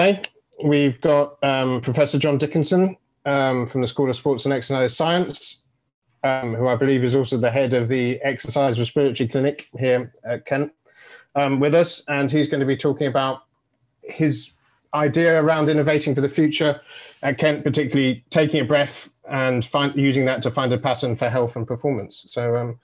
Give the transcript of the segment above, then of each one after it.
Today, we've got Professor John Dickinson from the School of Sports and Exercise Science, who I believe is also the head of the Exercise Respiratory Clinic here at Kent, with us. And he's going to be talking about his idea around innovating for the future at Kent, particularly taking a breath and using that to find a pattern for health and performance. So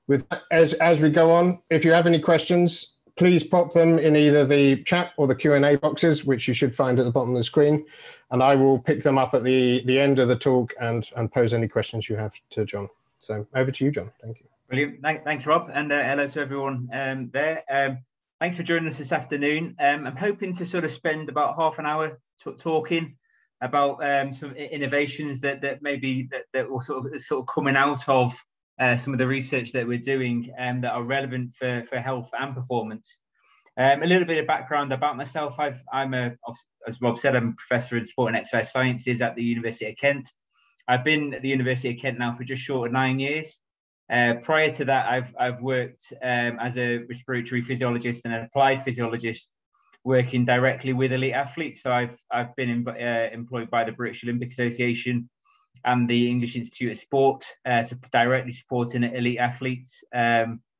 with that, as we go on, if you have any questions, please pop them in either the chat or the Q&A boxes, which you should find at the bottom of the screen, and I will pick them up at the end of the talk and pose any questions you have to John. So over to you, John. Thank you. Brilliant. Thanks, Rob, and hello to everyone there. Thanks for joining us this afternoon. I'm hoping to sort of spend about half an hour talking about some innovations that maybe that will sort of coming out of some of the research that we're doing that are relevant for health and performance. A little bit of background about myself. I'm as Rob said, I'm a professor in sport and exercise sciences at the University of Kent. I've been at the University of Kent now for just short of 9 years. Prior to that, I've worked as a respiratory physiologist and an applied physiologist, working directly with elite athletes. So I've been employed by the British Olympic Association and the English Institute of Sport, so directly supporting elite athletes,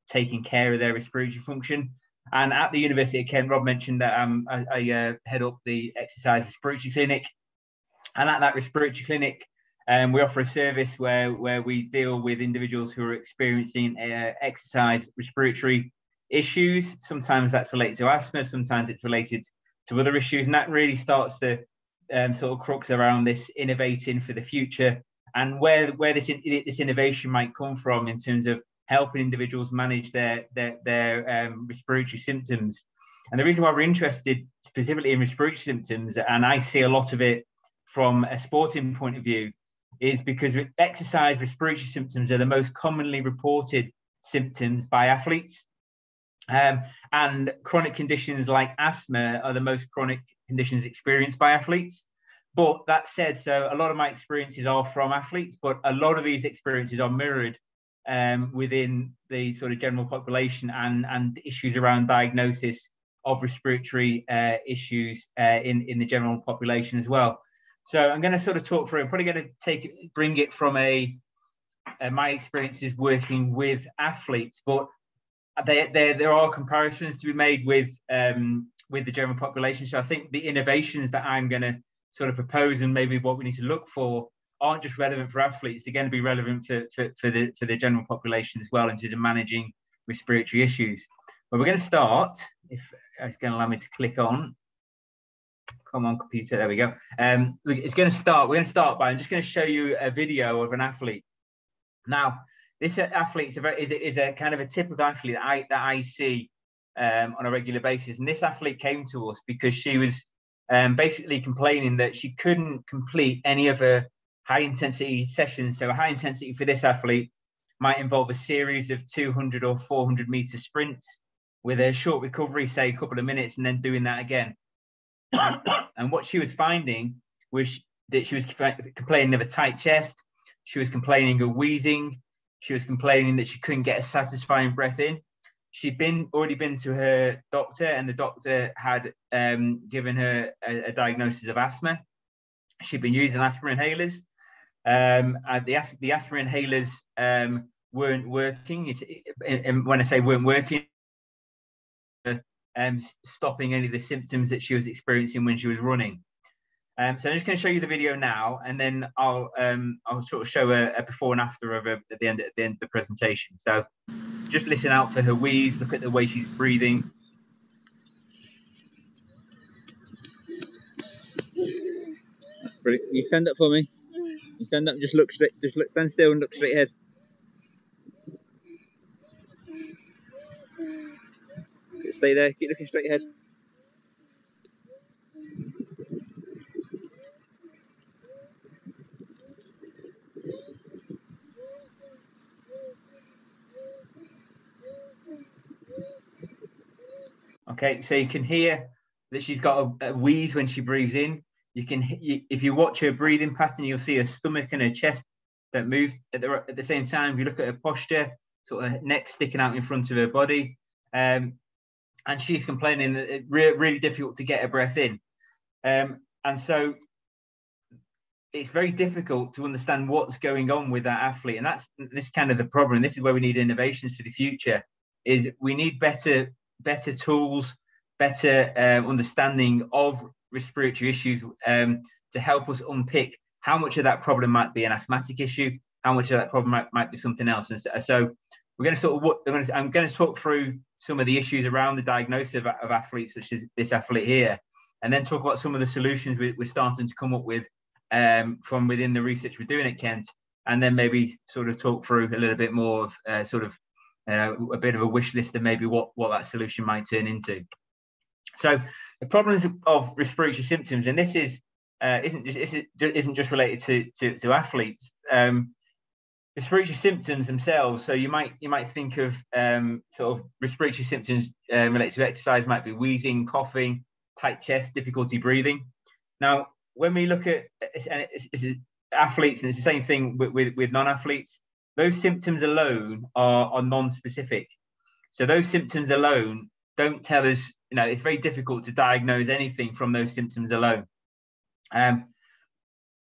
taking care of their respiratory function. And at the University of Kent, Rob mentioned that I head up the Exercise Respiratory Clinic. And at that respiratory clinic, we offer a service where we deal with individuals who are experiencing exercise respiratory issues. Sometimes that's related to asthma, sometimes it's related to other issues. And that really starts to sort of crux around this innovating for the future and where this innovation might come from in terms of helping individuals manage their respiratory symptoms. And the reason why we're interested specifically in respiratory symptoms, and I see a lot of it from a sporting point of view, is because exercise respiratory symptoms are the most commonly reported symptoms by athletes. And chronic conditions like asthma are the most chronic conditions experienced by athletes. But that said, so a lot of my experiences are from athletes, but a lot of these experiences are mirrored within the sort of general population and issues around diagnosis of respiratory issues in the general population as well. So I'm going to sort of talk through. I'm probably going to bring it from my experiences working with athletes, but there are comparisons to be made with the general population. So I think the innovations that I'm going to sort of propose and maybe what we need to look for aren't just relevant for athletes; they're going to be relevant for the general population as well in terms of managing respiratory issues. But we're going to start. If it's going to allow me to click on. Come on, computer. There we go. It's going to start. We're going to start by. I'm just going to show you a video of an athlete. Now, this athlete is a kind of a typical athlete that I see on a regular basis. And this athlete came to us because she was basically complaining that she couldn't complete any of her high intensity sessions. So a high intensity for this athlete might involve a series of 200 or 400 meter sprints with a short recovery, say a couple of minutes, and then doing that again. And what she was finding was that she was complaining of a tight chest. She was complaining of wheezing. She was complaining that she couldn't get a satisfying breath in. She'd already been to her doctor, and the doctor had given her a diagnosis of asthma. She'd been using asthma inhalers. The asthma inhalers weren't working. And when I say weren't working, stopping any of the symptoms that she was experiencing when she was running. So I'm just going to show you the video now, and then I'll sort of show a before and after of her at the end of the presentation. So just listen out for her wheeze. Look at the way she's breathing. Brilliant. You stand up for me. You stand up and just look straight. Stand still and look straight ahead. Stay there. Keep looking straight ahead. Okay, so you can hear that she's got a wheeze when she breathes in. If you watch her breathing pattern, you'll see her stomach and her chest that move at the same time. If you look at her posture, sort of neck sticking out in front of her body, and she's complaining that it's really difficult to get her breath in. And so it's very difficult to understand what's going on with that athlete. And this is kind of the problem. This is where we need innovations for the future, is we need better tools, better understanding of respiratory issues to help us unpick how much of that problem might be an asthmatic issue, how much of that problem might be something else. And so we're going to I'm going to talk through some of the issues around the diagnosis of athletes, such as this athlete here, and then talk about some of the solutions we're starting to come up with from within the research we're doing at Kent, and then maybe sort of talk through a little bit more of a bit of a wish list of maybe what that solution might turn into. So the problems of respiratory symptoms, and this isn't just related to athletes. Respiratory symptoms themselves. So you might think of sort of respiratory symptoms related to exercise, might be wheezing, coughing, tight chest, difficulty breathing. Now, when we look at athletes, and it's the same thing with non-athletes, those symptoms alone are non-specific. So those symptoms alone don't tell us, it's very difficult to diagnose anything from those symptoms alone,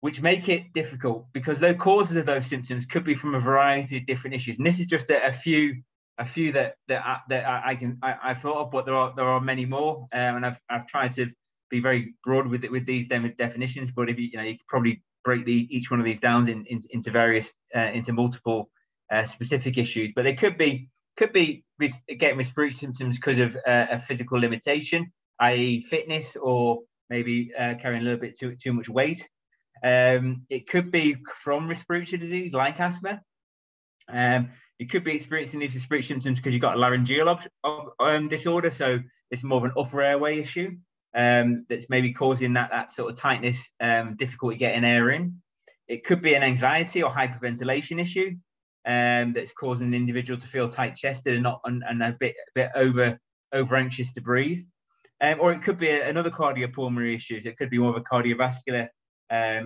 which make it difficult because the causes of those symptoms could be from a variety of different issues. And this is just a few that I thought of, but there are many more, and I've tried to be very broad with these definitions. But if you could probably break each one of these down into various into multiple specific issues. But they could be getting respiratory symptoms because of a physical limitation, i.e., fitness, or maybe carrying a little bit too much weight. It could be from respiratory disease like asthma. You could be experiencing these respiratory symptoms because you've got a laryngeal disorder, so it's more of an upper airway issue that's maybe causing that sort of tightness, difficulty getting air in. It could be an anxiety or hyperventilation issue that's causing the individual to feel tight-chested and a bit over anxious to breathe. Or it could be another cardiopulmonary issue. It could be more of a cardiovascular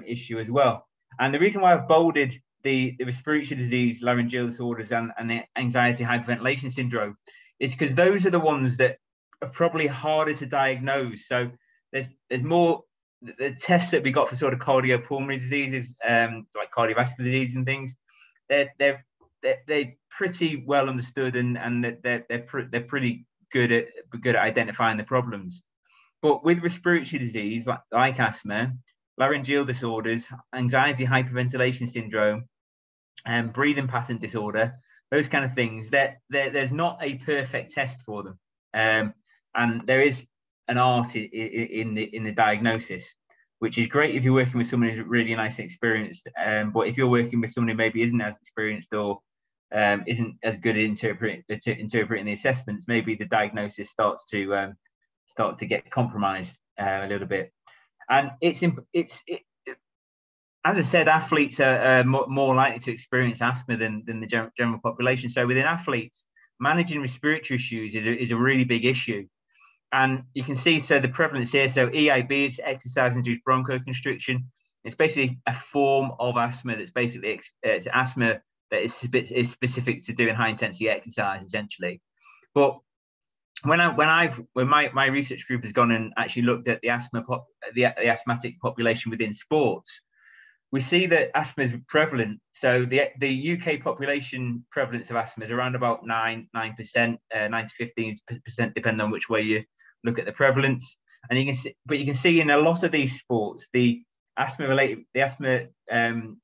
issue as well. And the reason why I've bolded the respiratory disease, laryngeal disorders, and the anxiety hyperventilation syndrome is because those are the ones that are probably harder to diagnose. So there's more the tests that we got for sort of cardiopulmonary diseases, like cardiovascular disease and things. They're pretty well understood, and they're pretty good at identifying the problems. But with respiratory disease like asthma, laryngeal disorders, anxiety hyperventilation syndrome, and breathing pattern disorder, those kind of things, there's not a perfect test for them, and there is an art in the diagnosis, which is great if you're working with someone who's really nice and experienced. But if you're working with someone who maybe isn't as experienced or isn't as good at interpreting the assessments, maybe the diagnosis starts to get compromised a little bit. And as I said, athletes are more likely to experience asthma than the general population. So within athletes, managing respiratory issues is a really big issue. And you can see, so the prevalence here, so EIB is exercise-induced bronchoconstriction. It's basically a form of asthma that's basically it's asthma that is specific to doing high-intensity exercise, essentially. But when my research group has gone and actually looked at the asthmatic population within sports, we see that asthma is prevalent. So the UK population prevalence of asthma is around about 9%, 9 to 15%, depending on which way you look at the prevalence. And you can see in a lot of these sports, the asthma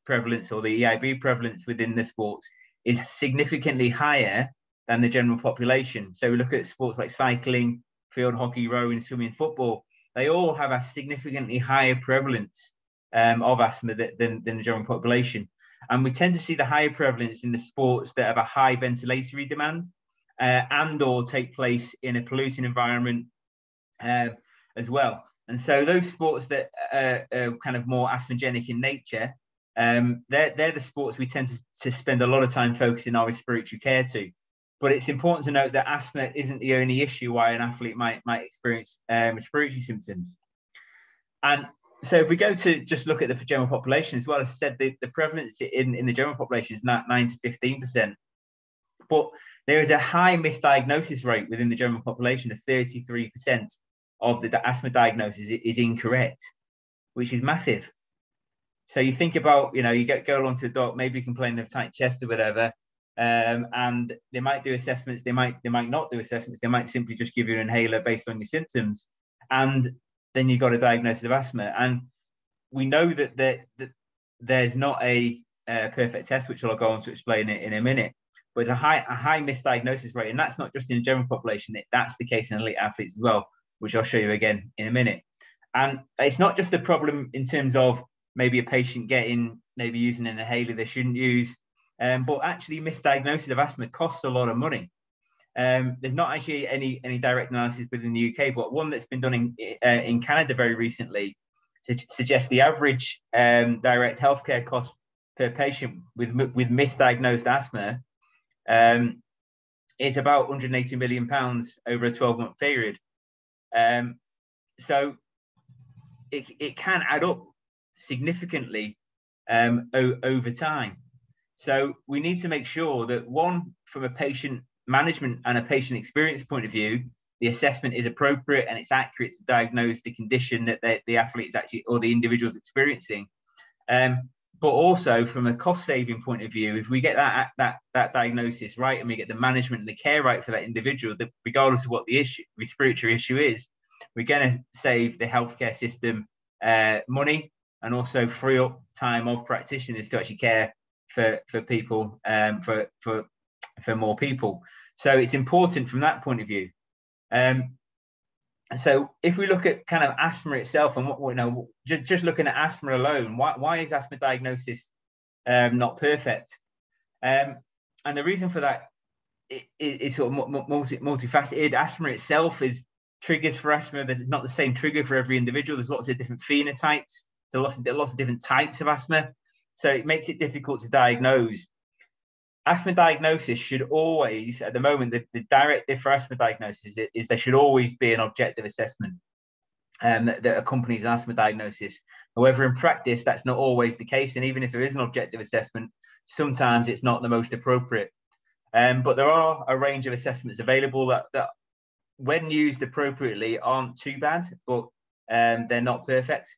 prevalence, or the EIB prevalence within the sports, is significantly higher than the general population. So we look at sports like cycling, field hockey, rowing, swimming, football. They all have a significantly higher prevalence of asthma than the general population. And we tend to see the higher prevalence in the sports that have a high ventilatory demand and or take place in a polluting environment as well. And so those sports that are kind of more asthmogenic in nature, they're the sports we tend to spend a lot of time focusing our respiratory care to. But it's important to note that asthma isn't the only issue why an athlete might experience respiratory symptoms. And so if we go to just look at the general population as well, as I said, the prevalence in the general population is not 9 to 15%. But there is a high misdiagnosis rate within the general population of 33%. of the asthma diagnosis is incorrect, which is massive. So you think about, you go along to the doc, maybe complaining of tight chest or whatever, and they might do assessments, they might not do assessments, they might simply just give you an inhaler based on your symptoms, and then you've got a diagnosis of asthma. And we know that there's not a perfect test, which I'll go on to explain it in a minute, but it's a high misdiagnosis rate, and that's not just in the general population, that's the case in elite athletes as well, which I'll show you again in a minute. And it's not just a problem in terms of maybe a patient maybe using an inhaler they shouldn't use, but actually misdiagnosis of asthma costs a lot of money. There's not actually any direct analysis within the UK, but one that's been done in Canada very recently suggests the average direct healthcare cost per patient with misdiagnosed asthma is about £180 million over a 12-month period. So it can add up significantly over time. So we need to make sure that, one, from a patient management and a patient experience point of view, the assessment is appropriate and it's accurate to diagnose the condition that the athlete is actually, or the individual is experiencing. But also from a cost saving point of view, if we get that diagnosis right and we get the management and the care right for that individual, that regardless of what the respiratory issue is, we're going to save the healthcare system money and also free up time of practitioners to actually care for people, for more people. So it's important from that point of view. So if we look at kind of asthma itself and what just looking at asthma alone, why is asthma diagnosis not perfect? And the reason for that is sort of multifaceted. Asthma itself is triggers for asthma. There's not the same trigger for every individual. There's lots of different phenotypes. There's lots of different types of asthma. So it makes it difficult to diagnose. Asthma diagnosis should always, at the moment, the directive for asthma diagnosis is there should always be an objective assessment that accompanies asthma diagnosis. However, in practice, that's not always the case. And even if there is an objective assessment, sometimes it's not the most appropriate. But there are a range of assessments available that when used appropriately, aren't too bad, but they're not perfect.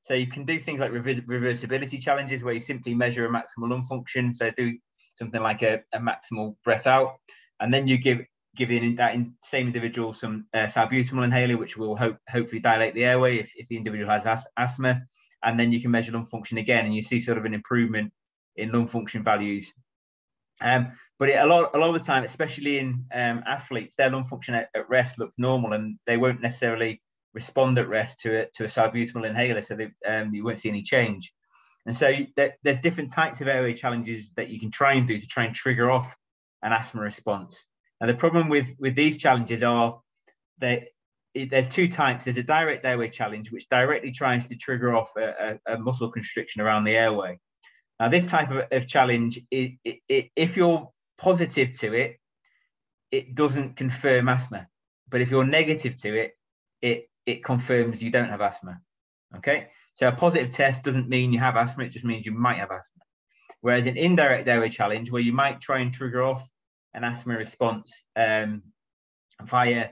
So you can do things like reversibility challenges where you simply measure a maximal lung function. So do something like a maximal breath out, and then you give that same individual some salbutamol inhaler, which will hopefully dilate the airway if the individual has asthma, and then you can measure lung function again, and you see sort of an improvement in lung function values. But a lot of the time, especially in athletes, their lung function at rest looks normal, and they won't necessarily respond at rest to a salbutamol inhaler, so you won't see any change. And so there's different types of airway challenges that you can try and do to try and trigger off an asthma response. And the problem with these challenges are that there's two types. There's a direct airway challenge, which directly tries to trigger off a muscle constriction around the airway. Now, this type of challenge, if you're positive to it, it doesn't confirm asthma. But if you're negative to it, it confirms you don't have asthma. Okay? So a positive test doesn't mean you have asthma, it just means you might have asthma. Whereas an indirect airway challenge, where you might try and trigger off an asthma response via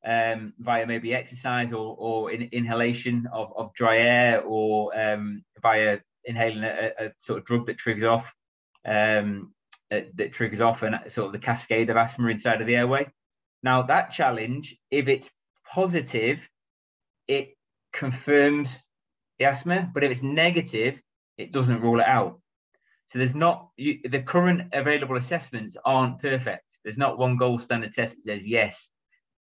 maybe exercise or inhalation of dry air, or via inhaling a sort of drug that triggers off and sort of the cascade of asthma inside of the airway. Now that challenge, if it's positive, it confirms the asthma, but if it's negative, it doesn't rule it out. So there's not the current available assessments aren't perfect. There's not one gold standard test that says yes,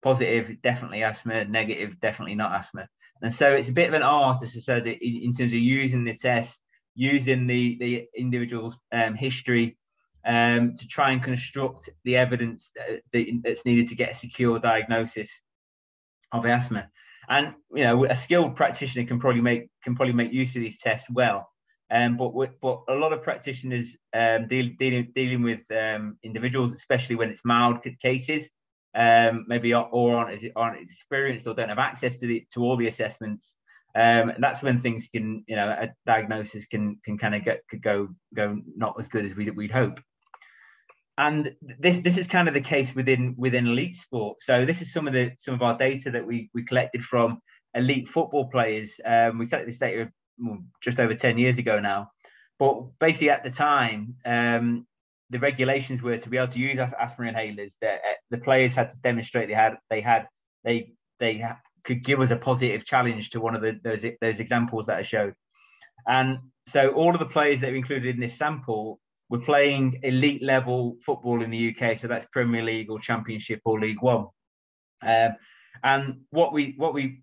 positive, definitely asthma, negative, definitely not asthma. And so it's a bit of an art, as I said, in terms of using the test, using the individual's history to try and construct the evidence that's needed to get a secure diagnosis of asthma. And a skilled practitioner can probably make use of these tests well. But a lot of practitioners dealing with individuals, especially when it's mild cases, maybe aren't experienced or don't have access to all the assessments. And that's when things can, a diagnosis can kind of could go not as good as we'd hope. And this is kind of the case within elite sport. So this is some of our data that we collected from elite football players. We collected this data just over 10 years ago now. But basically at the time, the regulations were to be able to use asthma inhalers, that the players had to demonstrate they could give us a positive challenge to one of those examples that I showed. And so all of the players that were included in this sample were playing elite level football in the UK. So that's Premier League or Championship or League One. And what we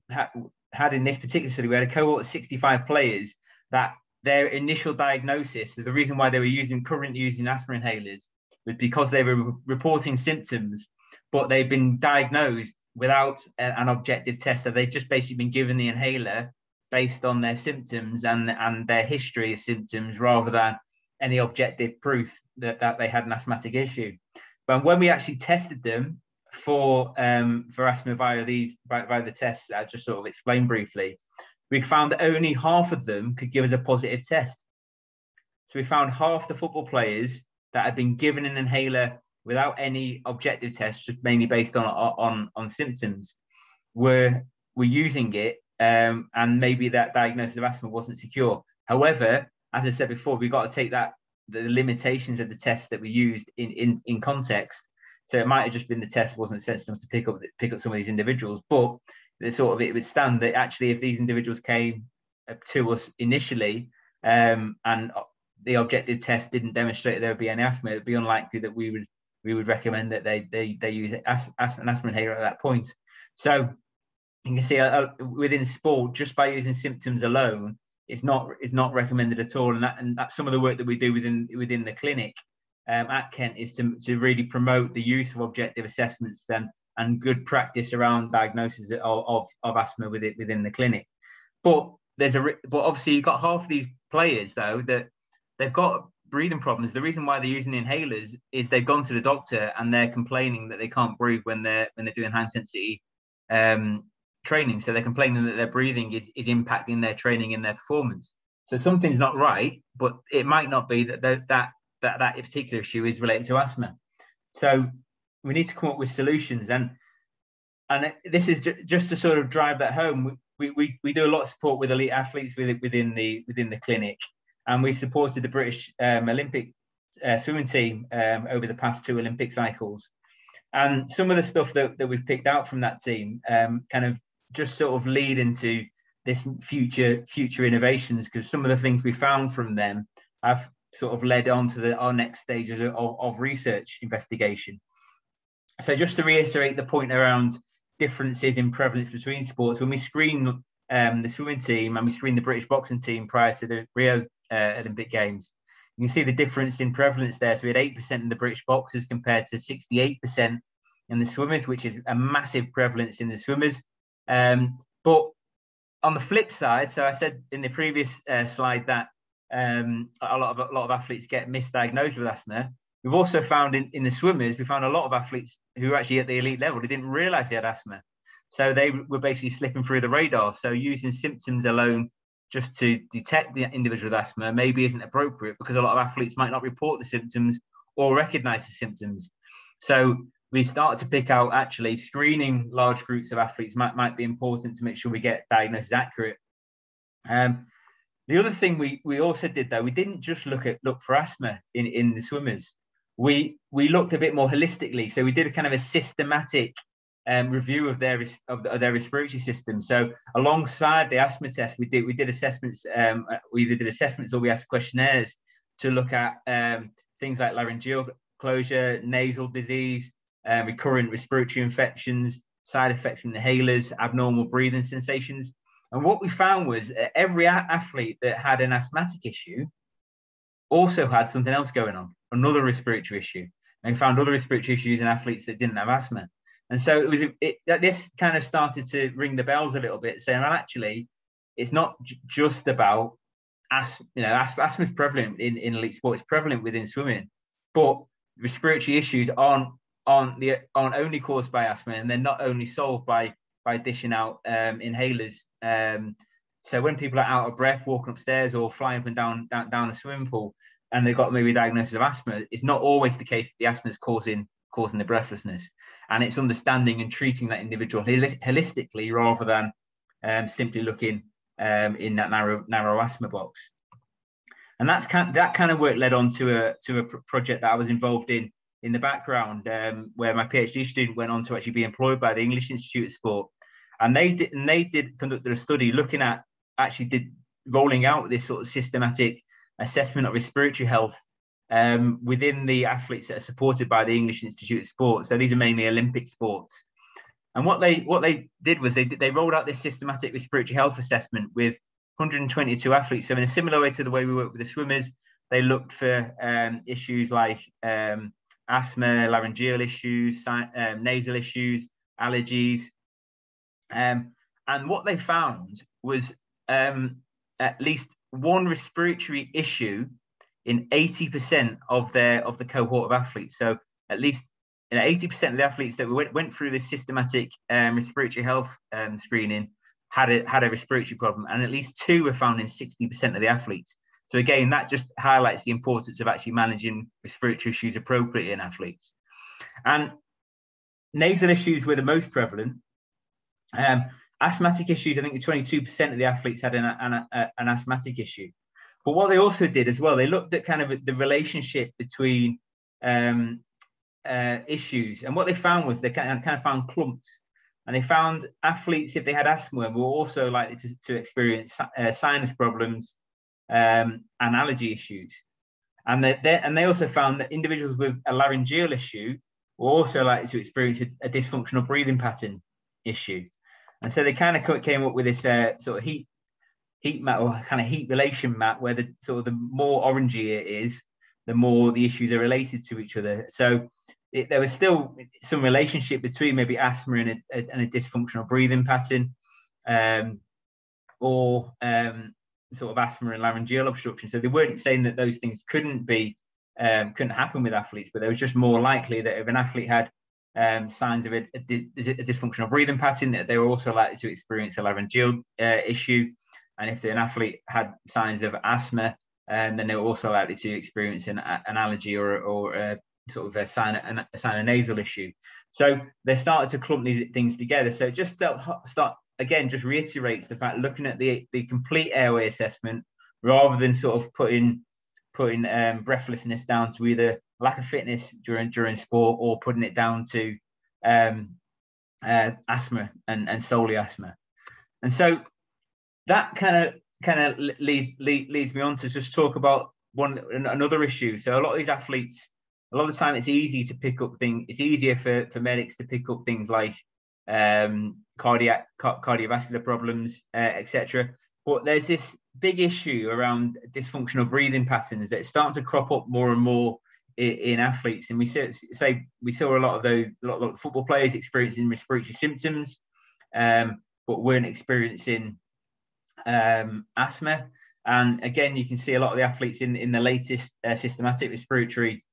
had in this particular study, we had a cohort of 65 players that their initial diagnosis, the reason why they were currently using asthma inhalers, was because they were reporting symptoms, but they've been diagnosed without an objective test. So they've just basically been given the inhaler based on their symptoms and their history of symptoms, rather than any objective proof that they had an asthmatic issue. But when we actually tested them for asthma via the tests I just sort of explained briefly, we found that only half of them could give us a positive test. So we found half the football players that had been given an inhaler without any objective tests, just mainly based on symptoms, were using it, and maybe that diagnosis of asthma wasn't secure. However, as I said before, we've got to take the limitations of the tests that we used in context. So it might have just been the test wasn't sensitive to pick up some of these individuals, but it would stand that actually if these individuals came to us initially, and the objective test didn't demonstrate there would be any asthma, it'd be unlikely that we would recommend that they use an asthma inhaler at that point. So you can see within sport, just by using symptoms alone, it's not recommended at all. And that's some of the work that we do within the clinic at Kent, is to really promote the use of objective assessments and good practice around diagnosis of asthma within the clinic. But obviously you've got half of these players though that they've got breathing problems. The reason why they're using inhalers is they've gone to the doctor and they're complaining that they can't breathe when they're doing high intensity training. So they're complaining that their breathing is impacting their training and their performance. So something's not right, but it might not be that particular issue is related to asthma. So we need to come up with solutions, and this is just to sort of drive that home. We do a lot of support with elite athletes within the clinic, and we supported the British Olympic swimming team over the past 2 Olympic cycles. And some of the stuff that we've picked out from that team kind of just sort of lead into this future innovations, because some of the things we found from them have sort of led on to our next stages of research investigation. So just to reiterate the point around differences in prevalence between sports, when we screen the swimming team and we screen the British boxing team prior to the Rio Olympic Games, you can see the difference in prevalence there. So we had 8% in the British boxers compared to 68% in the swimmers, which is a massive prevalence in the swimmers. But on the flip side, so I said in the previous slide that a lot of athletes get misdiagnosed with asthma. We've also found in the swimmers, we found a lot of athletes who are actually at the elite level, they didn't realize they had asthma. So they were basically slipping through the radar. So using symptoms alone just to detect the individual with asthma maybe isn't appropriate, because a lot of athletes might not report the symptoms or recognize the symptoms. So we start to pick out actually screening large groups of athletes might be important to make sure we get diagnosis accurate. The other thing we also did, though, we didn't just look for asthma in the swimmers. We looked a bit more holistically. So we did a kind of a systematic review of their respiratory system. So alongside the asthma test, we did assessments. We either did assessments or we asked questionnaires to look at things like laryngeal closure, nasal disease, recurrent respiratory infections, side effects from inhalers, abnormal breathing sensations. And what we found was every athlete that had an asthmatic issue also had something else going on, another respiratory issue. And we found other respiratory issues in athletes that didn't have asthma. And so this kind of started to ring the bells a little bit, saying, well, actually, it's not just about asthma. Asthma is prevalent in elite sport. It's prevalent within swimming, but respiratory issues aren't only caused by asthma, and they're not only solved by dishing out inhalers. So when people are out of breath walking upstairs or flying up and down a swimming pool, and they've got maybe a diagnosis of asthma, it's not always the case that the asthma is causing the breathlessness. And it's understanding and treating that individual holistically rather than simply looking in that narrow asthma box. And that kind of work led on to a project that I was involved in the background, where my PhD student went on to actually be employed by the English Institute of Sport. And they conducted a study looking at rolling out this sort of systematic assessment of respiratory health within the athletes that are supported by the English Institute of Sport. So these are mainly Olympic sports. And what they did was they rolled out this systematic respiratory health assessment with 122 athletes. So in a similar way to the way we work with the swimmers, they looked for issues like asthma, laryngeal issues, nasal issues, allergies. And what they found was at least one respiratory issue in 80% of the cohort of athletes. So at least 80% of the athletes that went through this systematic respiratory health screening had a respiratory problem, and at least 2 were found in 60% of the athletes. So again, that just highlights the importance of actually managing respiratory issues appropriately in athletes. And nasal issues were the most prevalent. Asthmatic issues, I think 22% of the athletes had an asthmatic issue. But what they also did as well, they looked at kind of the relationship between issues. And what they found was they kind of found clumps. And they found athletes, if they had asthma, were also likely to experience sinus problems and allergy issues. And they also found that individuals with a laryngeal issue were also likely to experience a dysfunctional breathing pattern issue. And so they kind of came up with this sort of heat map, or kind of heat relation map, where the more orangey it is, the more the issues are related to each other. So there was still some relationship between maybe asthma and a dysfunctional breathing pattern, or sort of asthma and laryngeal obstruction. So they weren't saying that those things couldn't happen with athletes, but they was just more likely that if an athlete had signs of a dysfunctional breathing pattern, that they were also likely to experience a laryngeal issue. And if an athlete had signs of asthma, then they were also likely to experience an allergy or sort of a sinonasal issue. So they started to clump these things together. So just just reiterates the fact, looking at the complete airway assessment rather than sort of putting breathlessness down to either lack of fitness during sport, or putting it down to asthma and solely asthma. And so that kind of leads me on to just talk about another issue. So a lot of these athletes, a lot of the time, it's easy to pick up things. It's easier for medics to pick up things like cardiovascular problems, etc. But there's this big issue around dysfunctional breathing patterns that's starting to crop up more and more in athletes. And we saw a lot of football players experiencing respiratory symptoms, but weren't experiencing asthma. And again, you can see a lot of the athletes in the latest systematic respiratory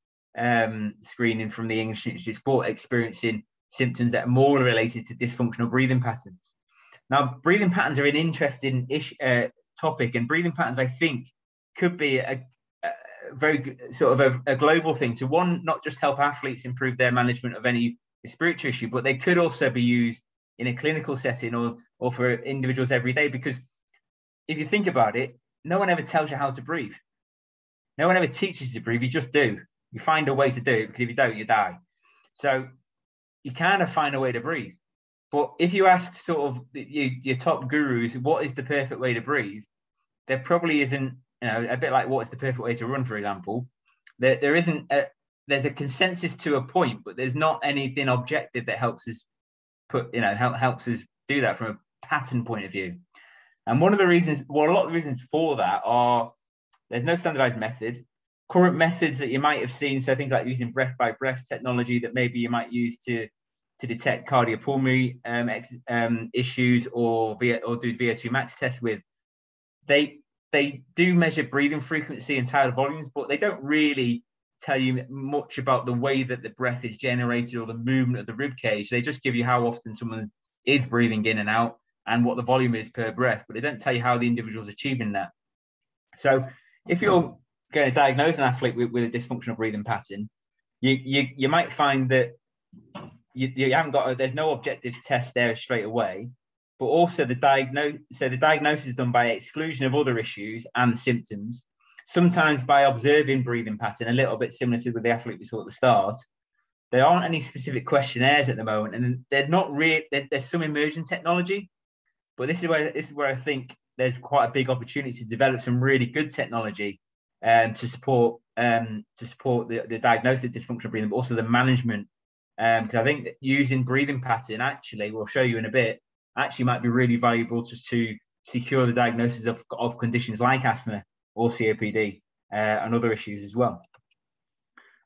screening from the English Institute of Sport experiencing symptoms that are more related to dysfunctional breathing patterns. Now, breathing patterns are an interesting topic, and breathing patterns, I think, could be a very good, sort of a global thing to, one, not just help athletes improve their management of any respiratory issue, but they could also be used in a clinical setting or for individuals every day. Because if you think about it, no one ever tells you how to breathe. No one ever teaches you to breathe. You just do. You find a way to do it, because if you don't, you die. So you kind of find a way to breathe. But if you asked sort of your top gurus, what is the perfect way to breathe? There probably isn't, a bit like what is the perfect way to run, for example. There isn't there's a consensus to a point, but there's not anything objective that helps us helps us do that from a pattern point of view. And a lot of the reasons for that are there's no standardized method. Current methods that you might have seen, so things like using breath by breath technology that maybe you might use to detect cardiopulmonary issues or do VO2 max tests with, they do measure breathing frequency and tidal volumes, but they don't really tell you much about the way that the breath is generated or the movement of the rib cage. They just give you how often someone is breathing in and out and what the volume is per breath, but they don't tell you how the individual is achieving that. So if you're going to diagnose an athlete with a dysfunctional breathing pattern, you might find that you haven't got there's no objective test there straight away, but also the diagnosis is done by exclusion of other issues and symptoms, sometimes by observing breathing pattern, a little bit similar to with the athlete we saw at the start. There aren't any specific questionnaires at the moment, and there's not really there's some emerging technology, but this is where I think there's quite a big opportunity to develop some really good technology to support the diagnosis of dysfunctional breathing, but also the management. Because I think that using breathing pattern, actually, we'll show you in a bit, actually might be really valuable just to secure the diagnosis of conditions like asthma or COPD and other issues as well.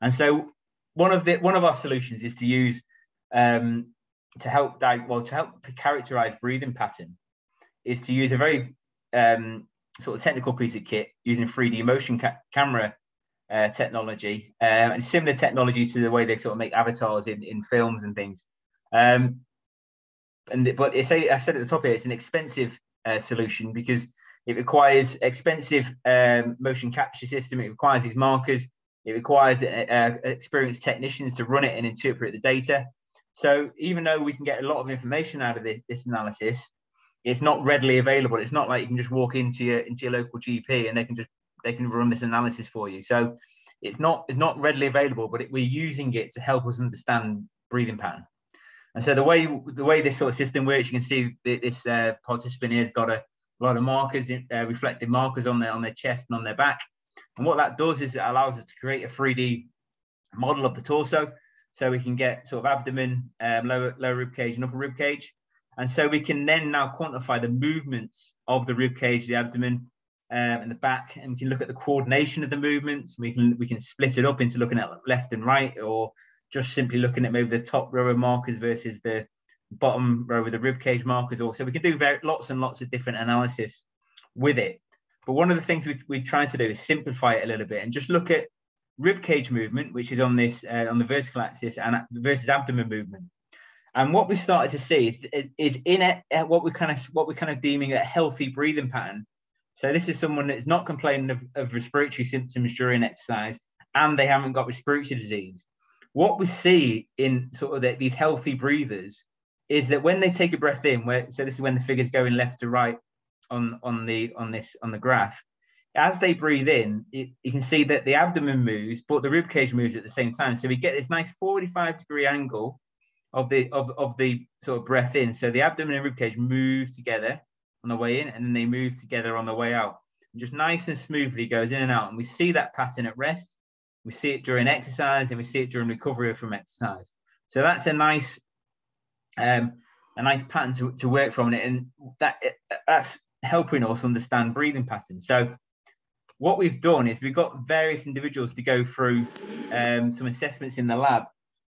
And so one of our solutions is to use to help characterize breathing pattern is to use a very sort of technical piece of kit using 3D motion camera technology, and similar technology to the way they sort of make avatars in films and things. But I said at the top here, it's an expensive solution because it requires expensive motion capture system. It requires these markers. It requires experienced technicians to run it and interpret the data. So even though we can get a lot of information out of this analysis, it's not readily available. It's not like you can just walk into your local GP and they can run this analysis for you. So it's not readily available, but we're using it to help us understand breathing pattern. And so the way this sort of system works, you can see this participant here has got a lot of markers, reflective markers on their chest and on their back. And what that does is it allows us to create a 3D model of the torso, so we can get sort of abdomen, lower rib cage, and upper rib cage. And so we can then now quantify the movements of the rib cage, the abdomen, and the back, and we can look at the coordination of the movements. We can split it up into looking at left and right, or just simply looking at maybe the top row of markers versus the bottom row with the rib cage markers. Also, we can do lots and lots of different analysis with it. But one of the things we try to do is simplify it a little bit and just look at rib cage movement, which is on this on the vertical axis, and versus abdomen movement. And what we started to see is in what we're kind of deeming a healthy breathing pattern. So this is someone that's not complaining of respiratory symptoms during exercise, and they haven't got respiratory disease. What we see in sort of these healthy breathers is that when they take a breath in, so this is when the figure's going left to right on the graph. As they breathe in, you can see that the abdomen moves, but the rib cage moves at the same time. So we get this nice 45-degree angle of the sort of breath in. So the abdomen and rib cage move together on the way in, and then they move together on the way out. And just nice and smoothly goes in and out. And we see that pattern at rest. We see it during exercise, and we see it during recovery from exercise. So that's a nice pattern to work from, and that's helping us understand breathing patterns. So what we've done is we've got various individuals to go through some assessments in the lab,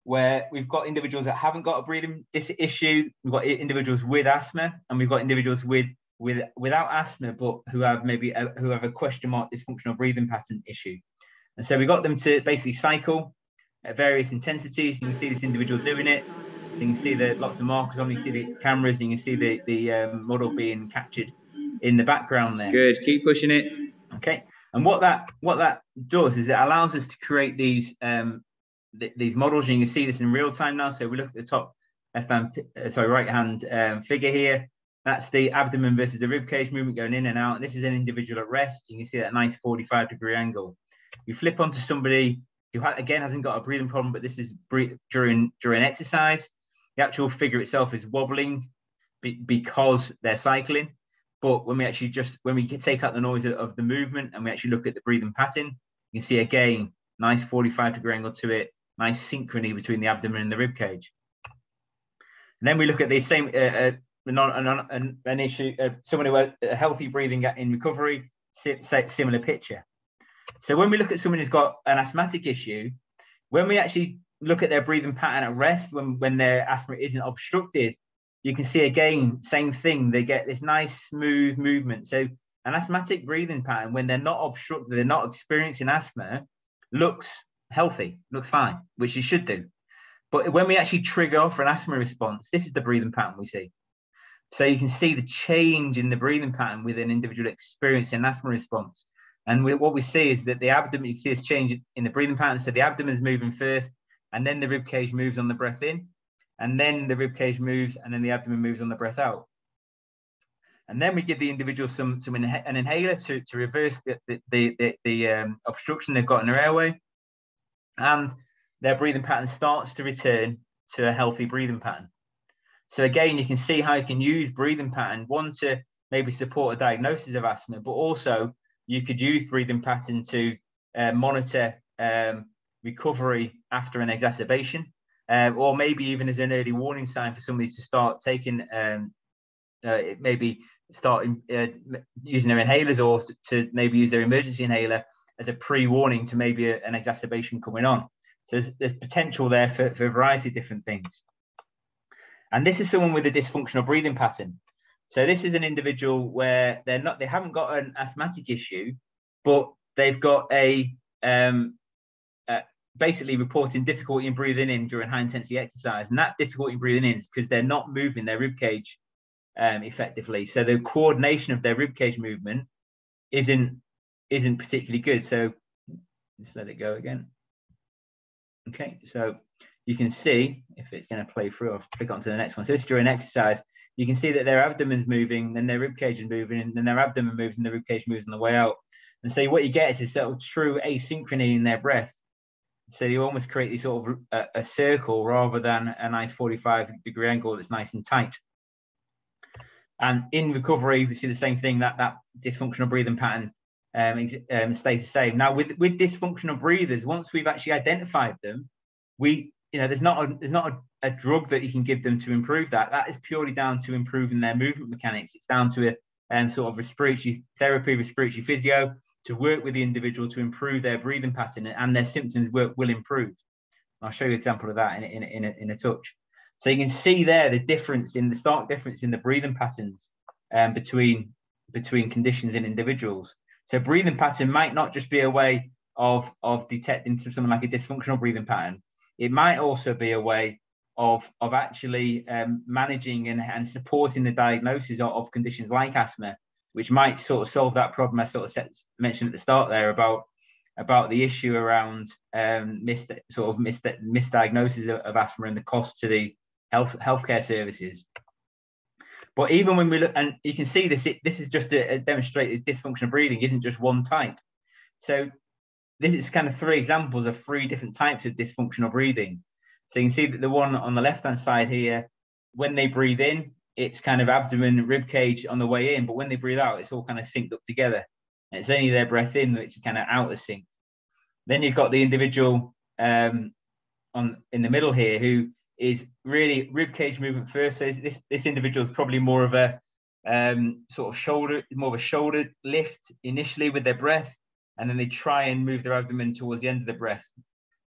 where we've got individuals that haven't got a breathing issue, we've got individuals with asthma, and we've got individuals without asthma, but who have a question mark dysfunctional breathing pattern issue. And so we got them to basically cycle at various intensities. You can see this individual doing it. You can see the lots of markers on. You can see the cameras, and you can see the model being captured in the background there. Good. Keep pushing it. Okay. And what that does is it allows us to create these models, and you can see this in real time now. So we look at the top right hand figure here. That's the abdomen versus the rib cage movement going in and out. And this is an individual at rest. You can see that nice 45-degree angle. You flip onto somebody who again hasn't got a breathing problem, but this is during exercise. The actual figure itself is wobbling because they're cycling. But when we take out the noise of the movement and we actually look at the breathing pattern, you can see again, nice 45-degree angle to it, nice synchrony between the abdomen and the rib cage. And then we look at the same an issue, someone who had a healthy breathing in recovery, similar picture. So when we look at someone who's got an asthmatic issue, when we actually look at their breathing pattern at rest, when their asthma isn't obstructed, you can see again, same thing. They get this nice smooth movement. So an asthmatic breathing pattern, when they're not obstructed, they're not experiencing asthma, looks healthy, looks fine, which you should do. But when we actually trigger off an asthma response, this is the breathing pattern we see. So you can see the change in the breathing pattern with an individual experiencing an asthma response. And what we see is that the abdomen, you can see this change in the breathing pattern. So the abdomen is moving first, and then the rib cage moves on the breath in, and then the rib cage moves, and then the abdomen moves on the breath out. And then we give the individual an inhaler to reverse the obstruction they've got in their airway, and their breathing pattern starts to return to a healthy breathing pattern. So again, you can see how you can use breathing pattern, one, to maybe support a diagnosis of asthma, but also you could use breathing pattern to monitor recovery after an exacerbation, or maybe even as an early warning sign for somebody to start taking, maybe start using their inhalers, or to maybe use their emergency inhaler as a pre-warning to maybe an exacerbation coming on. So there's potential there for a variety of different things. And this is someone with a dysfunctional breathing pattern. So this is an individual where they haven't got an asthmatic issue, but they've got basically reporting difficulty in breathing in during high intensity exercise. And that difficulty in breathing in is because they're not moving their rib cage effectively. So the coordination of their rib cage movement isn't particularly good. So just let it go again. Okay, so you can see, if it's going to play through, I'll click on to the next one. So this is during exercise. You can see that their abdomen's moving, then their rib cage is moving, and then their abdomen moves and the rib cage moves on the way out. And so what you get is this sort of true asynchrony in their breath. So you almost create this sort of a circle rather than a nice 45-degree angle that's nice and tight. And in recovery, we see the same thing, that dysfunctional breathing pattern stays the same. Now, with dysfunctional breathers, once we've actually identified them, there's not a drug that you can give them to improve that. That is purely down to improving their movement mechanics. It's down to a sort of respiratory therapy, respiratory physio, to work with the individual to improve their breathing pattern, and their symptoms will improve. I'll show you an example of that in a touch. So you can see there the stark difference in the breathing patterns between conditions in individuals. So breathing pattern might not just be a way of detecting something like a dysfunctional breathing pattern. It might also be a way of actually managing and supporting the diagnosis of conditions like asthma, which might sort of solve that problem I sort of mentioned at the start there about the issue around misdiagnosis of asthma and the cost to the healthcare services. But even when we look, and you can see this is just to demonstrate that dysfunctional breathing isn't just one type. So this is kind of 3 examples of 3 different types of dysfunctional breathing. So you can see that the one on the left-hand side here, when they breathe in, it's kind of abdomen, rib cage on the way in, but when they breathe out, it's all kind of synced up together. And it's only their breath in which is kind of out of sync. Then you've got the individual in the middle here, who is really rib cage movement first. So this individual is probably more of a sort of shoulder lift initially with their breath, and then they try and move their abdomen towards the end of the breath,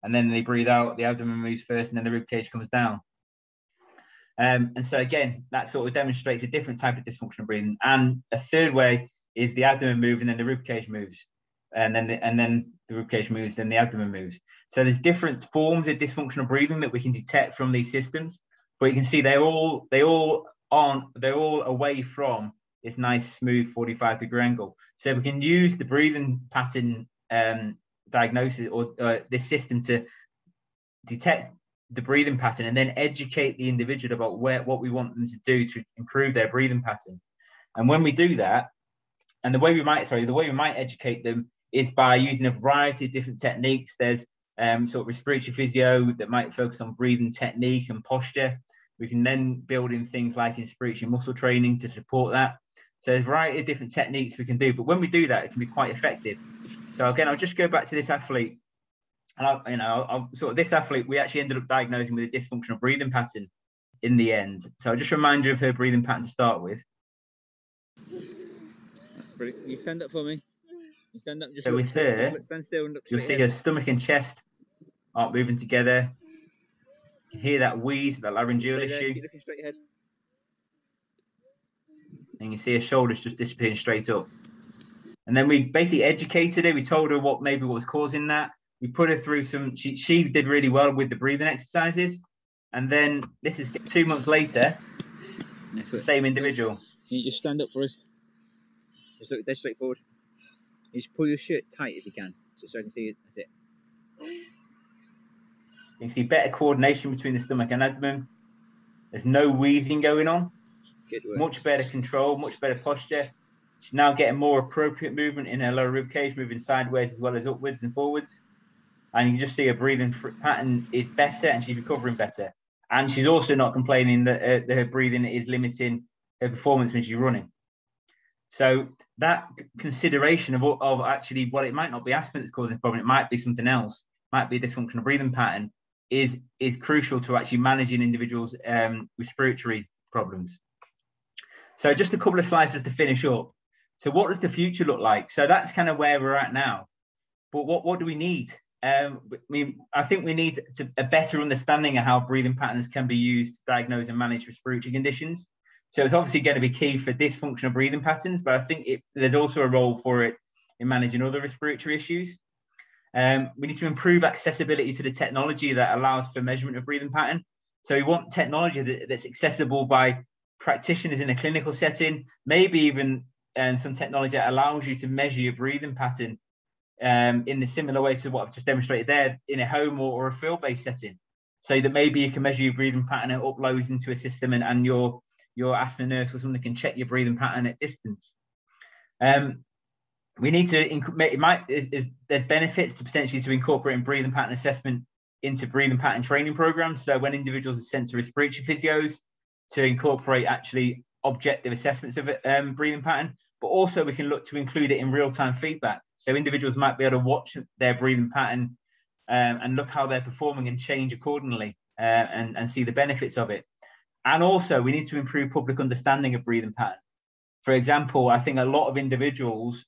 and then they breathe out, the abdomen moves first, and then the rib cage comes down. And so again, that sort of demonstrates a different type of dysfunctional breathing. And a third way is the abdomen moves and then the rib cage moves, and then the rib cage moves, then the abdomen moves. So there's different forms of dysfunctional breathing that we can detect from these systems, but you can see they're all away from this nice smooth 45-degree angle. So we can use the breathing pattern diagnosis or this system to detect the breathing pattern and then educate the individual about what we want them to do to improve their breathing pattern. And when we do that, and the way we might educate them is by using a variety of different techniques. There's sort of respiratory physio that might focus on breathing technique and posture. We can then build in things like respiratory muscle training to support that. So there's a variety of different techniques we can do, but when we do that, it can be quite effective. So again, I'll just go back to this athlete. And this athlete, we actually ended up diagnosing with a dysfunctional breathing pattern in the end. So I'll just remind you of her breathing pattern to start with. Brilliant. You stand up for me. You stand up. Just so with her, stand still and look you'll see ahead. her stomach and chest aren't moving together. You can hear that wheeze, that laryngeal issue. Keep looking straight ahead. And you see her shoulders just disappearing straight up. And then we basically educated her. We told her what was causing that. We put her through she did really well with the breathing exercises. And then this is 2 months later, the same individual. Can you just stand up for us? Just look dead straight forward. You just pull your shirt tight if you can, so I can see it. That's it. You can see better coordination between the stomach and abdomen. There's no wheezing going on. Good work. Much better control, much better posture. She's now getting more appropriate movement in her lower rib cage, moving sideways as well as upwards and forwards. And you can just see her breathing pattern is better and she's recovering better. And she's also not complaining that her breathing is limiting her performance when she's running. So that consideration of actually what it might not be asthma that's causing the problem, it might be something else, might be a dysfunctional breathing pattern, is crucial to actually managing individuals' respiratory problems. So just a couple of slides just to finish up. So what does the future look like? So that's kind of where we're at now. But what do we need? I think we need a better understanding of how breathing patterns can be used to diagnose and manage respiratory conditions. So it's obviously going to be key for dysfunctional breathing patterns, but I think there's also a role for it in managing other respiratory issues. We need to improve accessibility to the technology that allows for measurement of breathing pattern. So we want technology that's accessible by practitioners in a clinical setting, maybe even some technology that allows you to measure your breathing pattern in the similar way to what I've just demonstrated there in a home or a field-based setting. So that maybe you can measure your breathing pattern and it uploads into a system and your asthma nurse or someone can check your breathing pattern at distance. We need to, there's benefits to potentially to incorporating breathing pattern assessment into breathing pattern training programs. So when individuals are sent to respiratory physios to incorporate actually objective assessments of breathing pattern, but also we can look to include it in real-time feedback. So individuals might be able to watch their breathing pattern and look how they're performing and change accordingly and see the benefits of it. And also we need to improve public understanding of breathing pattern. For example, I think a lot of individuals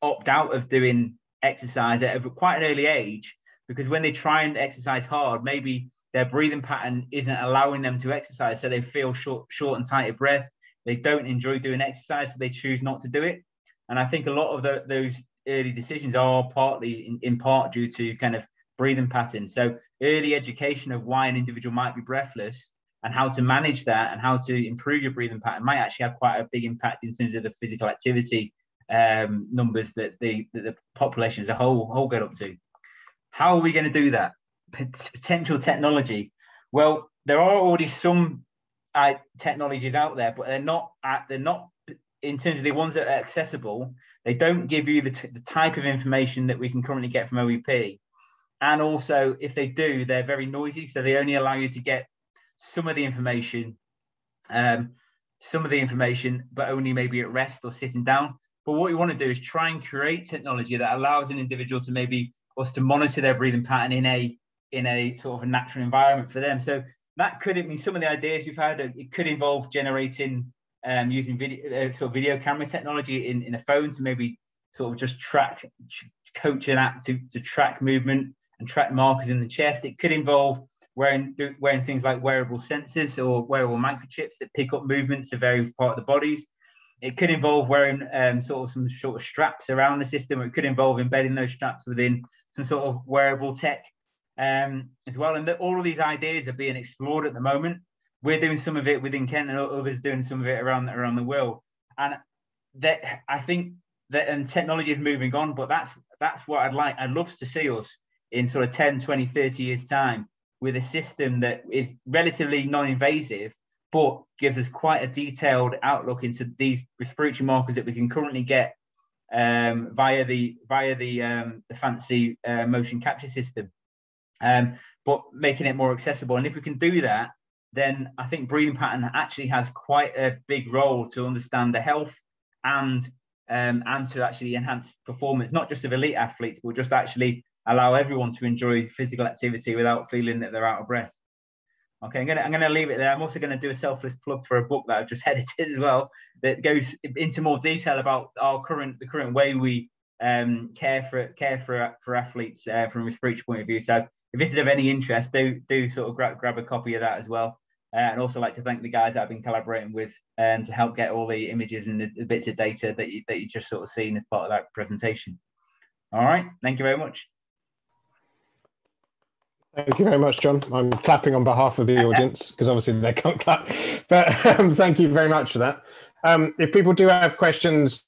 opt out of doing exercise at quite an early age because when they try and exercise hard, maybe their breathing pattern isn't allowing them to exercise. So they feel short and tight of breath. They don't enjoy doing exercise, so they choose not to do it. And I think a lot of those early decisions are partly in part due to kind of breathing pattern. So early education of why an individual might be breathless and how to manage that and how to improve your breathing pattern might actually have quite a big impact in terms of the physical activity numbers that the population as a whole get up to. How are we going to do that? Potential technology. Well, there are already some technologies out there, but they're not in terms of the ones that are accessible. They don't give you the type of information that we can currently get from OEP. And also, if they do, they're very noisy. So they only allow you to get some of the information, but only maybe at rest or sitting down. But what we want to do is try and create technology that allows an individual to maybe us to monitor their breathing pattern in a sort of a natural environment for them. So that could, some of the ideas we've had, it could involve generating using video camera technology in a phone to maybe sort of just coach an app to track movement and track markers in the chest. It could involve wearing things like wearable sensors or wearable microchips that pick up movements of various parts of the bodies. It could involve wearing some sort of straps around the system, or it could involve embedding those straps within some sort of wearable tech as well. And all of these ideas are being explored at the moment. We're doing some of it within Kent, and others doing some of it around the world. And that I think that technology is moving on, but that's what I'd like. I'd love to see us in sort of 10, 20, 30 years time with a system that is relatively non-invasive, but gives us quite a detailed outlook into these respiratory markers that we can currently get via the fancy motion capture system, but making it more accessible. And if we can do that, then I think breathing pattern actually has quite a big role to understand the health and to actually enhance performance, not just of elite athletes, but just actually allow everyone to enjoy physical activity without feeling that they're out of breath. Okay, I'm gonna leave it there. I'm also going to do a selfless plug for a book that I've just edited as well that goes into more detail about the current way we care for athletes from a respiratory point of view. So if this is of any interest, do sort of grab a copy of that as well. And also like to thank the guys that I've been collaborating with to help get all the images and the bits of data that you just sort of seen as part of that presentation. All right, thank you very much. Thank you very much, John. I'm clapping on behalf of the audience because obviously they can't clap. But thank you very much for that. If people do have questions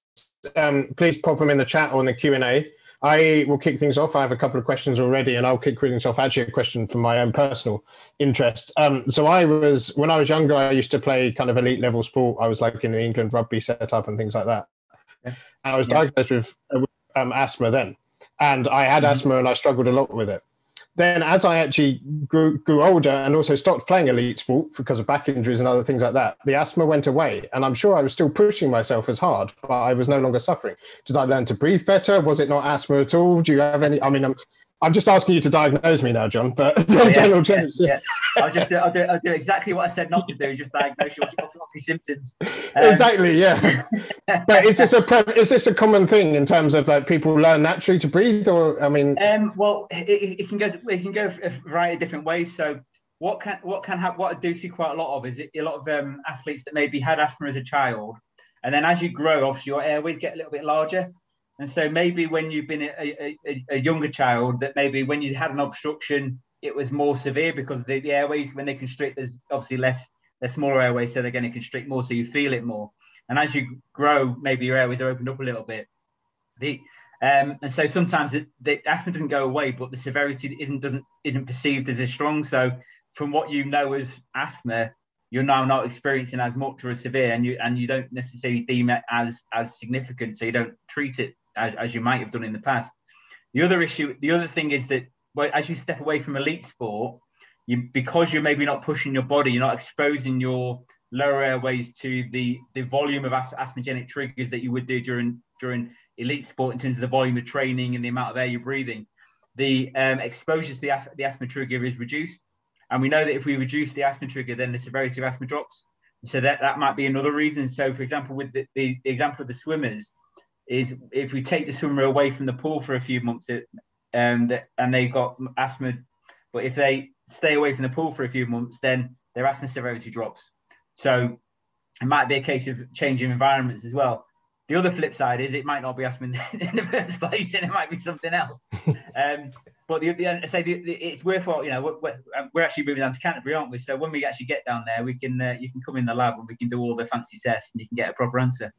please pop them in the chat or in the Q&A. I will kick things off. I have a couple of questions already, and I'll kick things off. Actually, a question from my own personal interest. So when I was younger, I used to play kind of elite level sport. I was like in the England rugby setup and things like that. Yeah. I was diagnosed with asthma then, and I had asthma and I struggled a lot with it. Then as I actually grew older and also stopped playing elite sport because of back injuries and other things like that, the asthma went away. And I'm sure I was still pushing myself as hard, but I was no longer suffering. Did I learn to breathe better? Was it not asthma at all? Do you have any? I mean, I'm just asking you to diagnose me now, John, but general terms. Yeah. I'll do exactly what I said not to do, just diagnose you off your symptoms. Exactly, yeah. But is this a common thing in terms of like people learn naturally to breathe, or I mean? Well, it can go a variety of different ways. So what I do see quite a lot of is a lot of athletes that maybe had asthma as a child, and then as you grow, obviously your airways get a little bit larger. And so maybe when you've been a younger child, that maybe when you had an obstruction, it was more severe because the airways, when they constrict, there's obviously they're smaller airways, so they're going to constrict more, so you feel it more. And as you grow, maybe your airways are opened up a little bit. And so sometimes the asthma doesn't go away, but the severity isn't perceived as strong. So from what you know as asthma, you're now not experiencing as much or as severe, and you don't necessarily deem it as significant, so you don't treat it as you might have done in the past. The other thing is that as you step away from elite sport, because you're maybe not pushing your body, you're not exposing your lower airways to the volume of asthmagenic triggers that you would do during elite sport in terms of the volume of training and the amount of air you're breathing. The exposure to the asthma trigger is reduced. And we know that if we reduce the asthma trigger, then the severity of asthma drops. So that might be another reason. So, for example, with the example of the swimmers, is if we take the swimmer away from the pool for a few months and they've got asthma, but if they stay away from the pool for a few months, then their asthma severity drops. So it might be a case of changing environments as well. The other flip side is it might not be asthma in the first place, and it might be something else. But it's worthwhile. You know, we're actually moving down to Canterbury, aren't we? So when we actually get down there, you can come in the lab and we can do all the fancy tests, and you can get a proper answer.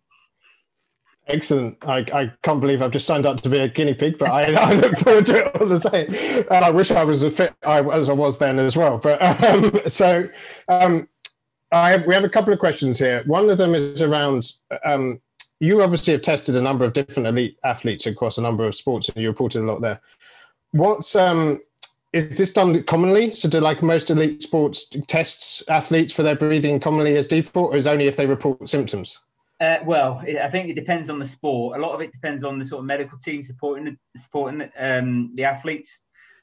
Excellent. I can't believe I've just signed up to be a guinea pig, but I look forward to it all the same. And I wish I was as fit as I was then as well. But we have a couple of questions here. One of them is around, you obviously have tested a number of different elite athletes across a number of sports, and you reported a lot there. Is this done commonly? So do like most elite sports tests athletes for their breathing commonly as default, or is only if they report symptoms? Well, I think it depends on the sport. A lot of it depends on the sort of medical team supporting the athletes.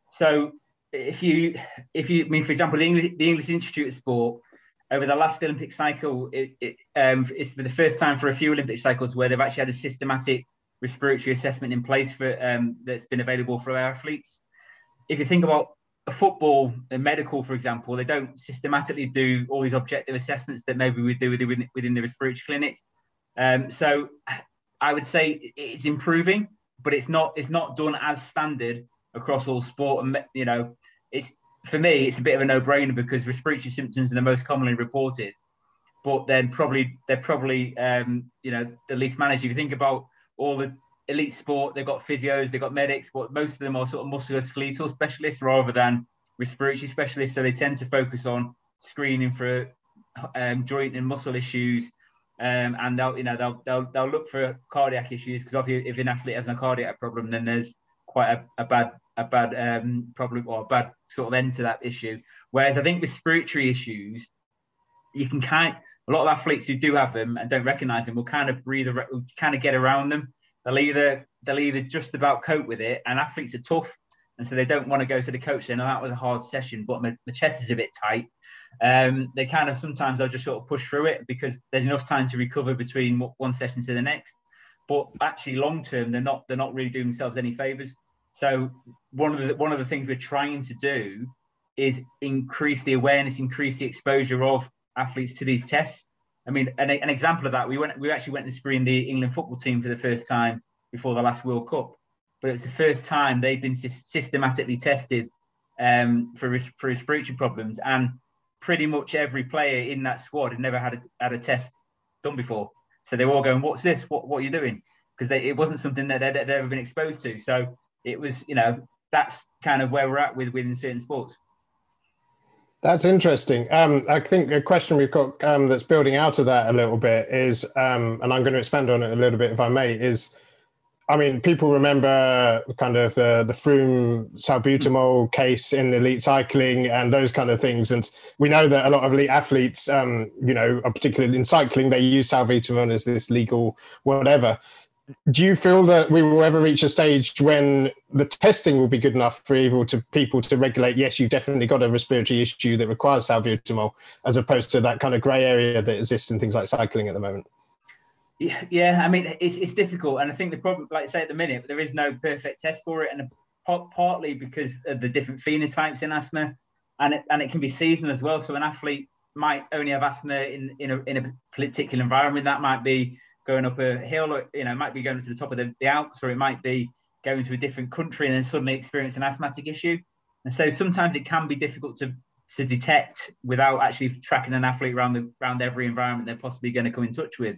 So if you, for example, the English Institute of Sport, over the last Olympic cycle, it's for the first time for a few Olympic cycles where they've actually had a systematic respiratory assessment in place for that's been available for our athletes. If you think about a football and medical, for example, they don't systematically do all these objective assessments that maybe we do within the respiratory clinic. So I would say it's improving, but it's not done as standard across all sport. And you know, for me, it's a bit of a no-brainer because respiratory symptoms are the most commonly reported, but then they're probably the least managed. If you think about all the elite sport, they've got physios, they've got medics, but most of them are sort of musculoskeletal specialists rather than respiratory specialists. So they tend to focus on screening for joint and muscle issues. And they'll look for cardiac issues because if an athlete has a cardiac problem, then there's quite a bad problem or a bad sort of end to that issue. Whereas I think respiratory issues, you can a lot of athletes who do have them and don't recognise them will kind of get around them. They'll either just about cope with it, and athletes are tough, and so they don't want to go to the coach saying, "Oh, that was a hard session, but my chest is a bit tight." They kind of sometimes they'll just sort of push through it because there's enough time to recover between one session to the next. But actually, long term, they're not really doing themselves any favors. So one of the things we're trying to do is increase the awareness, increase the exposure of athletes to these tests. I mean, an example of that, we actually went and screened the England football team for the first time before the last World Cup, but it's the first time they've been systematically tested for respiratory problems, and pretty much every player in that squad had never had a test done before. So they were all going, "What's this? What are you doing?" because it wasn't something that they'd ever been exposed to. So it was, that's kind of where we're at within certain sports. That's interesting. I think a question we've got that's building out of that a little bit is, and I'm going to expand on it a little bit if I may, is, I mean, people remember kind of the Froome salbutamol case in elite cycling and those kind of things. And we know that a lot of elite athletes, particularly in cycling, they use salbutamol as this legal whatever. Do you feel that we will ever reach a stage when the testing will be good enough for people to regulate, yes, you've definitely got a respiratory issue that requires salbutamol, as opposed to that kind of grey area that exists in things like cycling at the moment? Yeah, I mean, it's difficult. And I think the problem, like I say at the minute, there is no perfect test for it. And partly because of the different phenotypes in asthma, and it can be seasonal as well. So an athlete might only have asthma in a particular environment. That might be going up a hill, or it might be going to the top of the Alps, or it might be going to a different country and then suddenly experience an asthmatic issue. And so sometimes it can be difficult to detect without actually tracking an athlete around every environment they're possibly going to come in touch with.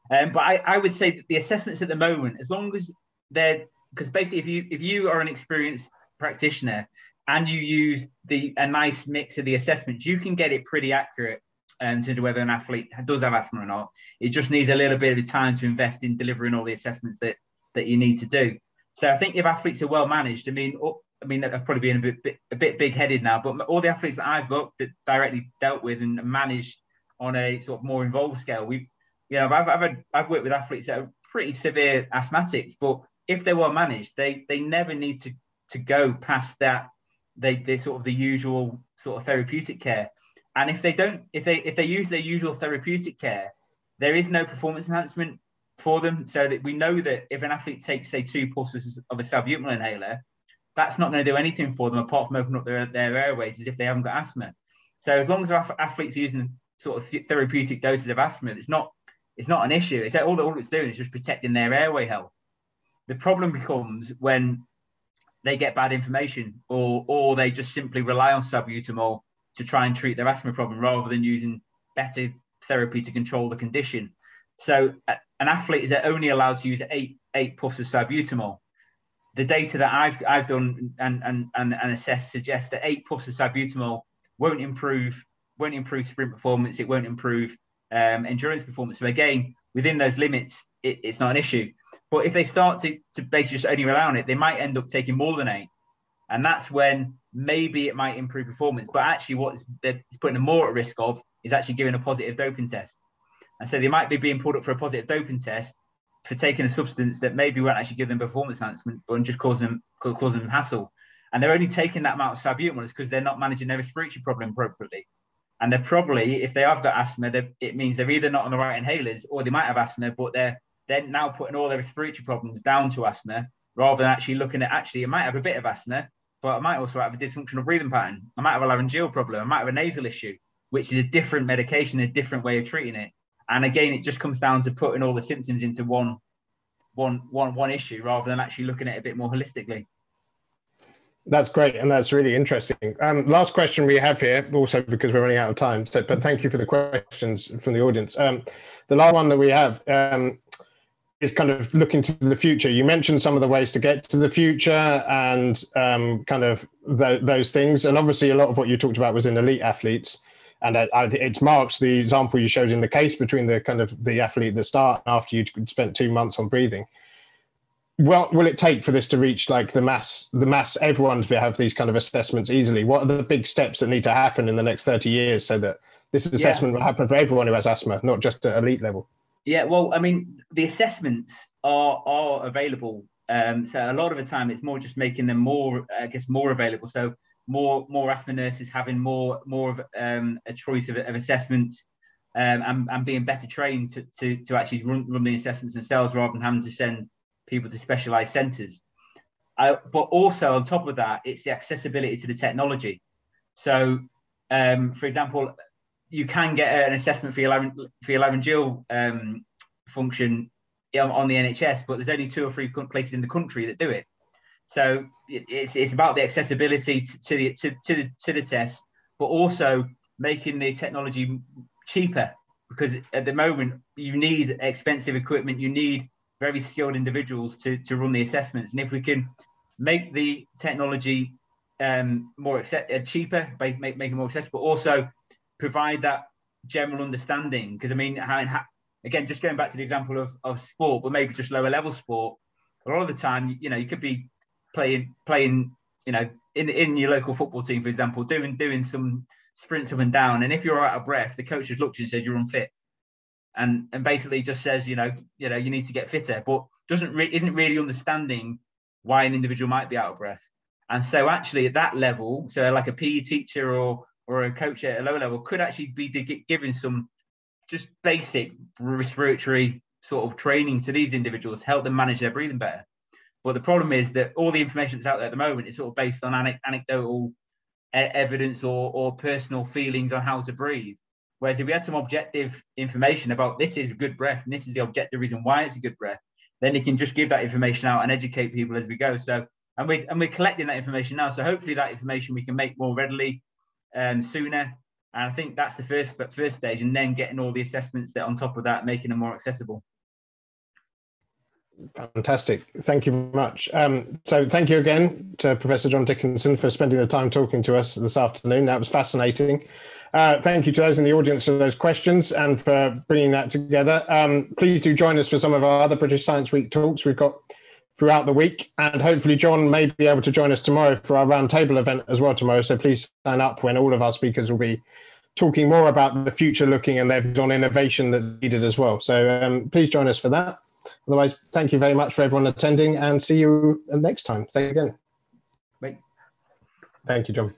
But I would say that the assessments at the moment, as long as because basically if you are an experienced practitioner and you use a nice mix of the assessments, you can get it pretty accurate in terms of whether an athlete does have asthma or not. It just needs a little bit of time to invest in delivering all the assessments that you need to do. So I think if athletes are well managed, I mean, I've probably been a bit big-headed now, but all the athletes that I've got that directly dealt with and managed on a sort of more involved scale, I've worked with athletes that are pretty severe asthmatics, but if they're well managed, they never need to go past that. They sort of the usual sort of therapeutic care. And if they use their usual therapeutic care, there is no performance enhancement for them. So that we know that if an athlete takes, say, 2 pulses of a salbutamol inhaler, that's not going to do anything for them apart from opening up their airways as if they haven't got asthma. So as long as athletes are using sort of therapeutic doses of asthma, it's not an issue. It's all it's doing is just protecting their airway health. The problem becomes when they get bad information or they just simply rely on salbutamol to try and treat their asthma problem rather than using better therapy to control the condition. So an athlete is only allowed to use eight puffs of salbutamol. The data that I've done and assessed suggests that 8 puffs of salbutamol won't improve sprint performance. It won't improve endurance performance. So again, within those limits, it's not an issue. But if they start to basically just only rely on it, they might end up taking more than 8. And that's when maybe it might improve performance. But actually what it's putting them more at risk of is actually giving a positive doping test. And so they might be being pulled up for a positive doping test for taking a substance that maybe won't actually give them performance enhancement, but just causing them hassle. And they're only taking that amount of salbutamol because they're not managing their respiratory problem appropriately. And they're probably, if they have got asthma, it means they're either not on the right inhalers or they might have asthma, but they're now putting all their respiratory problems down to asthma rather than actually looking at, it might have a bit of asthma, but I might also have a dysfunctional breathing pattern. I might have a laryngeal problem. I might have a nasal issue, which is a different medication, a different way of treating it. And again, it just comes down to putting all the symptoms into one issue rather than actually looking at it a bit more holistically. That's great, and that's really interesting. Last question we have here, also because we're running out of time, but thank you for the questions from the audience. The last one that we have is kind of looking to the future. You mentioned some of the ways to get to the future and kind of those things. And obviously a lot of what you talked about was in elite athletes. And it marks the example you showed in the case between the kind of the athlete at the start after you spent 2 months on breathing. What will it take for this to reach like the mass, everyone to have these kind of assessments easily? What are the big steps that need to happen in the next 30 years so that this assessment will happen for everyone who has asthma, not just at elite level? Yeah, well, I mean, the assessments are available. So a lot of the time it's more just making them more available. So more asthma nurses having more of a choice of assessments and being better trained to actually run the assessments themselves rather than having to send people to specialized centers. But also on top of that, it's the accessibility to the technology. So, for example, you can get an assessment for your laryngeal function on the NHS, but there's only 2 or 3 places in the country that do it. So it's about the accessibility to the test, but also making the technology cheaper, because at the moment you need expensive equipment, you need very skilled individuals to run the assessments. And if we can make the technology more cheaper, make it more accessible, but also provide that general understanding. Because I mean, again, just going back to the example of sport, but maybe just lower level sport, a lot of the time, you could be playing, in your local football team, for example, doing some sprints up and down. And if you're out of breath, the coach just looks at you and says you're unfit, and basically just says, you need to get fitter, but isn't really understanding why an individual might be out of breath. And so actually at that level, so like a PE teacher or a coach at a lower level could actually be giving some just basic respiratory sort of training to these individuals to help them manage their breathing better. But the problem is that all the information that's out there at the moment is sort of based on anecdotal evidence or personal feelings on how to breathe. Whereas if we had some objective information about this is a good breath and this is the objective reason why it's a good breath, then you can just give that information out and educate people as we go. So, and we're collecting that information now. So hopefully that information we can make more readily sooner. And I think that's the first stage, and then getting all the assessments that on top of that, making them more accessible. Fantastic. Thank you very much. So thank you again to Professor John Dickinson for spending the time talking to us this afternoon. That was fascinating. Thank you to those in the audience for those questions and for bringing that together. Please do join us for some of our other British Science Week talks we've got throughout the week. And hopefully John may be able to join us tomorrow for our roundtable event as well tomorrow. So please sign up when all of our speakers will be talking more about the future looking and their views on innovation that's needed as well. So please join us for that. Otherwise, thank you very much for everyone attending, and see you next time. Thank you again. Bye. Thank you, John.